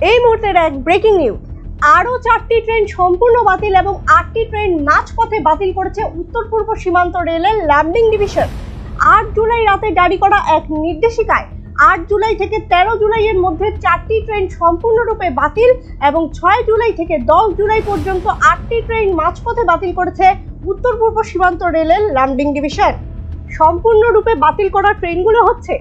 এই মুহূর্তের এক ব্রেকিং নিউজ, আরো 4টি ট্রেন সম্পূর্ণ বাতিল এবং 8টি ট্রেন মাঝপথে বাতিল করেছে উত্তর পূর্ব সীমান্ত রেলের লামডিং ডিভিশন। 8 জুলাই রাতে জারি করা এক নির্দেশিকায় 8 জুলাই থেকে 13 জুলাইয়ের মধ্যে 4টি ট্রেন সম্পূর্ণরূপে বাতিল এবং 6 জুলাই থেকে 10 জুলাই পর্যন্ত 8টি ট্রেন মাঝপথে বাতিল করেছে উত্তর পূর্ব সীমান্ত রেলের লামডিং ডিভিশন। সম্পূর্ণরূপে বাতিল করা ট্রেনগুলো হচ্ছে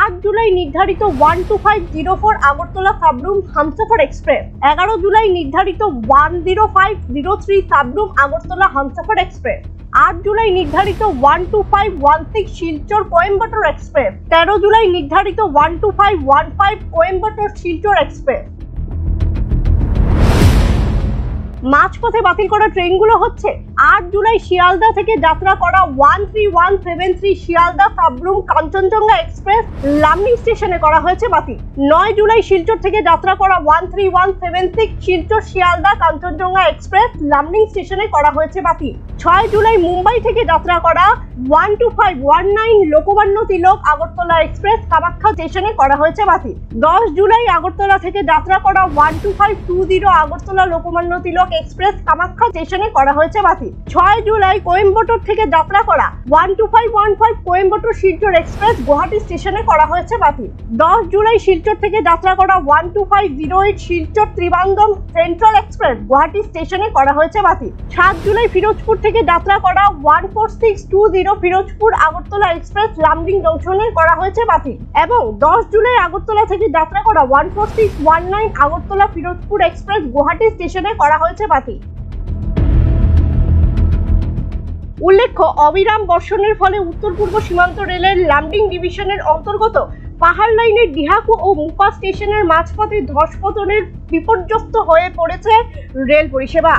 8 জুলাই নির্ধারিত 12504 আগরতলা সাবরুম হামসফর এক্সপ্রেস, 11 জুলাই নির্ধারিত 10503 সাবরুম আগরতলা হামসফর এক্সপ্রেস, 8 জুলাই নির্ধারিত 12516 শিলচর কোয়েম্বাটোর এক্সপ্রেস, 13 জুলাই নির্ধারিত 12515 কোয়েম্বাটোর শিলচর এক্সপ্রেস। মাঝপথে বাতিল করা ট্রেনগুলো হচ্ছে 8 জুলাই শিয়ালদা থেকে যাত্রা করা 13173 শিয়ালদা সাবরুম কাঞ্চনজঙ্ঘা এক্সপ্রেস লামডিং স্টেশনে করা হয়েছে বাতিল। 9 জুলাই শিলচর থেকে যাত্রা করা 13176 শিলচর শিয়ালদা কাঞ্চনজঙ্ঘা এক্সপ্রেস লামডিং স্টেশনে করা হয়েছে বাতিল। 6 জুলাই মুম্বাই থেকে যাত্রা করা 12519 লোকমান্য তিলক আগরতলা এক্সপ্রেস কামাখ্যা স্টেশনে করা হয়েছে বাতিল। 10 জুলাই আগরতলা থেকে যাত্রা করা 12520 আগরতলা লোকমান্য তিলক এক্সপ্রেস কামাখ্যা স্টেশনে করা হয়েছে বাতিল। 6 জুলাই কোয়েম্বাটোর থেকে যাত্রা করা 12515 কোয়েম্বাটোর শিলচর এক্সপ্রেস গুয়াহাটি স্টেশনে করা হয়েছে বাতিল। 10 জুলাই শিলচর থেকে যাত্রা করা 12508 শিলচর ত্রিবান্ধম সেন্ট্রাল এক্সপ্রেস গুয়াহাটি স্টেশনে করা হয়েছে বাতিল। 7 জুলাই ফিরোজপুর থেকে যাত্রা করা 14620 ফিরোজপুর আগরতলা এক্সপ্রেস লামডিং জংশনে করা হয়েছে বাতিল এবং 10 জুলাই আগরতলা থেকে যাত্রা করা 14619 আগরতলা ফিরোজপুর এক্সপ্রেস গুয়াহাটি স্টেশনে করা হয়েছে বাতিল। উল্লেখ্য, অবিরাম বর্ষণের ফলে উত্তর পূর্ব সীমান্ত রেলের লামডিং ডিভিশনের অন্তর্গত পাহাড় লাইনের ডিহাকু ও মুপা স্টেশনের মাঝপথে ধসপতনের বিপর্যস্ত হয়ে পড়েছে রেল পরিষেবা।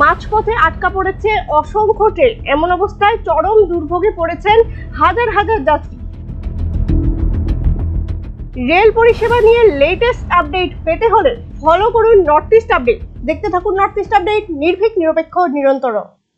মাঝপথে আটকা পড়েছে অসংখ্য ট্রেন। এমন অবস্থায় চরম দুর্ভোগে পড়েছেন হাজার হাজার যাত্রী। রেল পরিষেবা নিয়ে লেটেস্ট আপডেট পেতে হলে ফলো করুন নর্থ ইস্ট আপডেট। দেখতে থাকুন নর্থ ইস্ট আপডেট, নির্ভীক, নিরপেক্ষ, নিরন্তর।